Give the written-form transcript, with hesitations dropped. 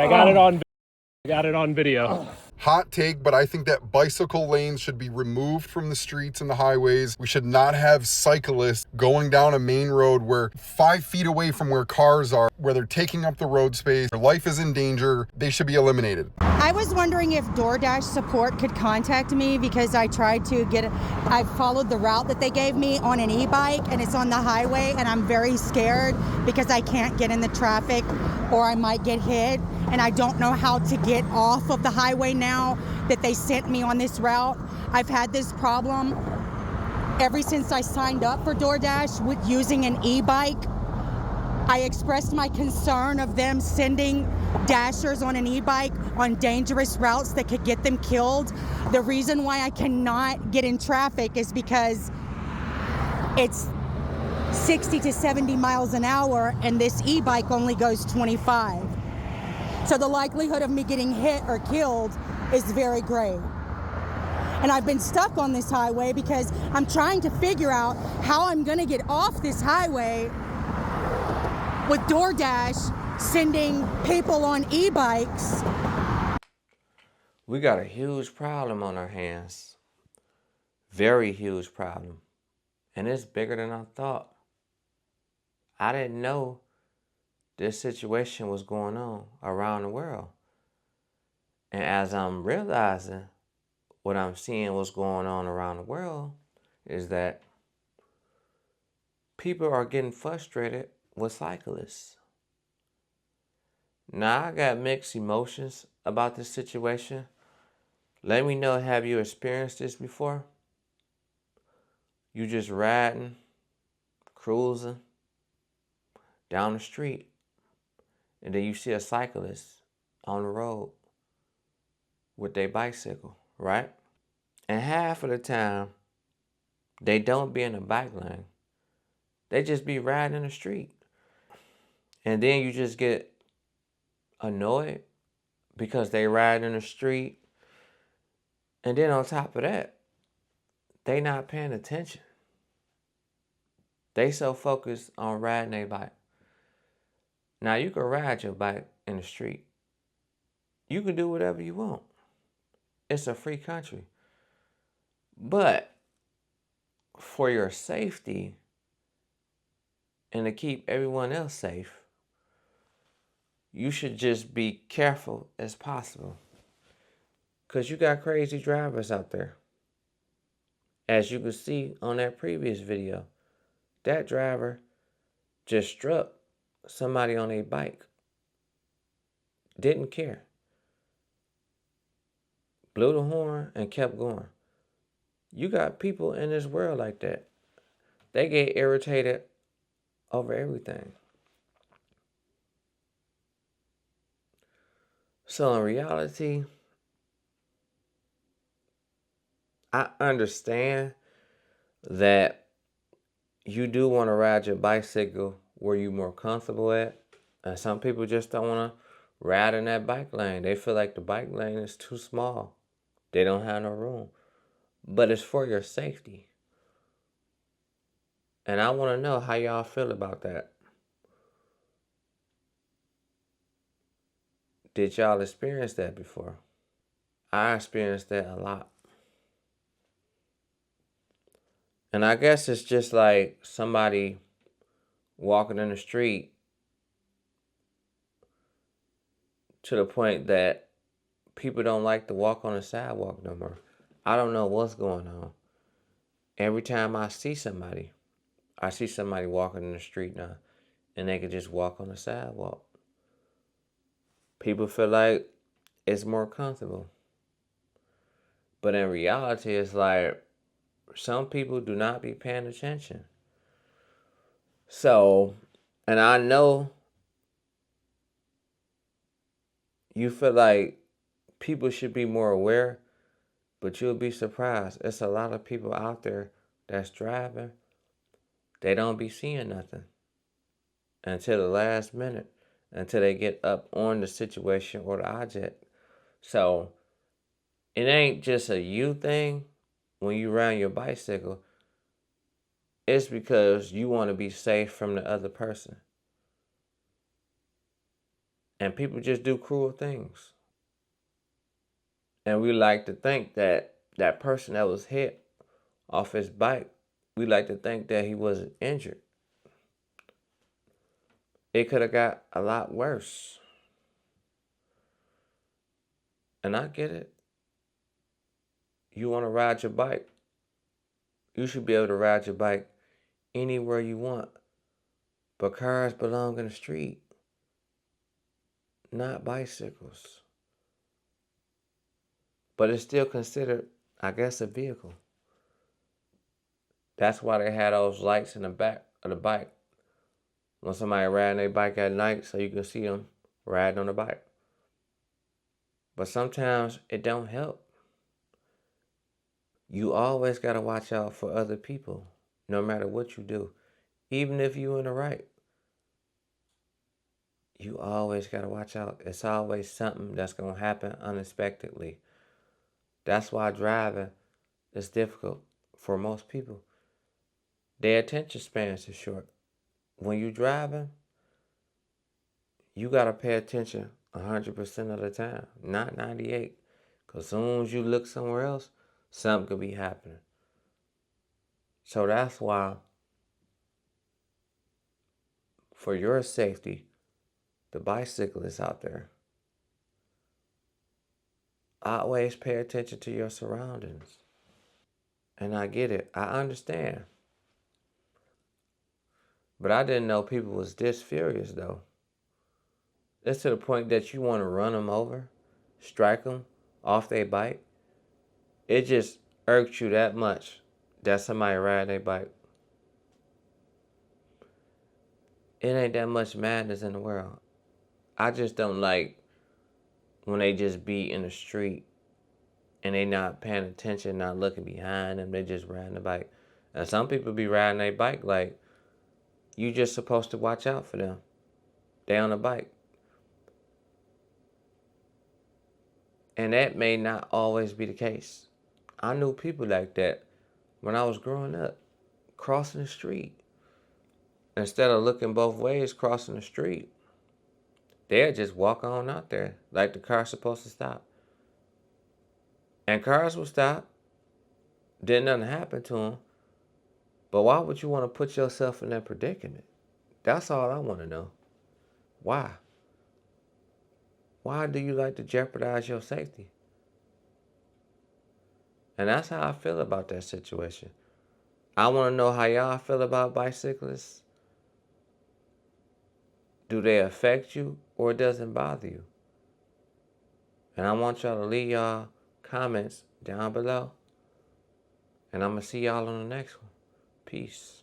I got it on. I got it on video. Hot take, but I think that bicycle lanes should be removed from the streets and the highways. We should not have cyclists going down a main road where 5 feet away from where cars are, where they're taking up the road space. Their life is in danger. They should be eliminated. I was wondering if DoorDash support could contact me because I followed the route that they gave me on an e-bike and it's on the highway and I'm very scared because I can't get in the traffic or I might get hit and I don't know how to get off of the highway now that they sent me on this route. I've had this problem ever since I signed up for DoorDash with using an e-bike. I expressed my concern of them sending dashers on an e-bike on dangerous routes that could get them killed. The reason why I cannot get in traffic is because it's 60 to 70 miles an hour and this e-bike only goes 25. So the likelihood of me getting hit or killed is very great. And I've been stuck on this highway because I'm trying to figure out how I'm gonna get off this highway with DoorDash sending people on e-bikes. We got a huge problem on our hands. Very huge problem. And it's bigger than I thought. I didn't know this situation was going on around the world. And as I'm realizing what I'm seeing what's going on around the world is that people are getting frustrated with cyclists. Now, I got mixed emotions about this situation. Let me know, have you experienced this before? You just riding, cruising down the street, and then you see a cyclist on the road with their bicycle, right? And half of the time, they don't be in the bike lane. They just be riding in the street. And then you just get annoyed because they ride in the street. And then on top of that, they not paying attention. They so focused on riding their bike. Now you can ride your bike in the street. You can do whatever you want. It's a free country. But for your safety and to keep everyone else safe, you should just be careful as possible. Because you got crazy drivers out there. As you can see on that previous video, that driver just struck somebody on a bike. Didn't care. Blew the horn and kept going. You got people in this world like that. They get irritated over everything. So in reality, I understand that you do want to ride your bicycle where you're more comfortable at. And some people just don't want to ride in that bike lane. They feel like the bike lane is too small. They don't have no room. But it's for your safety. And I want to know how y'all feel about that. Did y'all experience that before? I experienced that a lot. And I guess it's just like somebody walking in the street to the point that people don't like to walk on the sidewalk no more. I don't know what's going on. Every time I see somebody walking in the street now, and they could just walk on the sidewalk. People feel like it's more comfortable. But in reality, it's like some people do not be paying attention. So, and I know you feel like people should be more aware, but you'll be surprised. It's a lot of people out there that's driving. They don't be seeing nothing until the last minute, until they get up on the situation or the object. So it ain't just a you thing when you ride your bicycle. It's because you want to be safe from the other person. And people just do cruel things. And we like to think that that person that was hit off his bike, we like to think that he wasn't injured. It could have got a lot worse. And I get it. You want to ride your bike, you should be able to ride your bike anywhere you want. But cars belong in the street, not bicycles. But it's still considered, I guess, a vehicle. That's why they had those lights in the back of the bike when somebody riding their bike at night, so you can see them riding on the bike. But sometimes it don't help. You always got to watch out for other people, no matter what you do. Even if you're in the right, you always got to watch out. It's always something that's going to happen unexpectedly. That's why driving is difficult for most people. Their attention spans is short. When you're driving, you got to pay attention 100% of the time, not 98. Because as soon as you look somewhere else, something could be happening. So that's why, for your safety, the bicyclists out there, always pay attention to your surroundings. And I get it. I understand. But I didn't know people was this furious, though. It's to the point that you want to run them over, strike them off their bike. It just irks you that much that somebody riding their bike. It ain't that much madness in the world. I just don't like when they just be in the street and they not paying attention, not looking behind them. They just riding the bike. And some people be riding their bike like you just supposed to watch out for them. They on a bike. And that may not always be the case. I knew people like that when I was growing up, crossing the street. Instead of looking both ways crossing the street, they'll just walk on out there like the car's supposed to stop. And cars will stop. Didn't nothing happen to them. But why would you want to put yourself in that predicament? That's all I want to know. Why? Why do you like to jeopardize your safety? And that's how I feel about that situation. I want to know how y'all feel about bicyclists. Do they affect you or it doesn't bother you? And I want y'all to leave y'all comments down below. And I'm going to see y'all on the next one. Peace.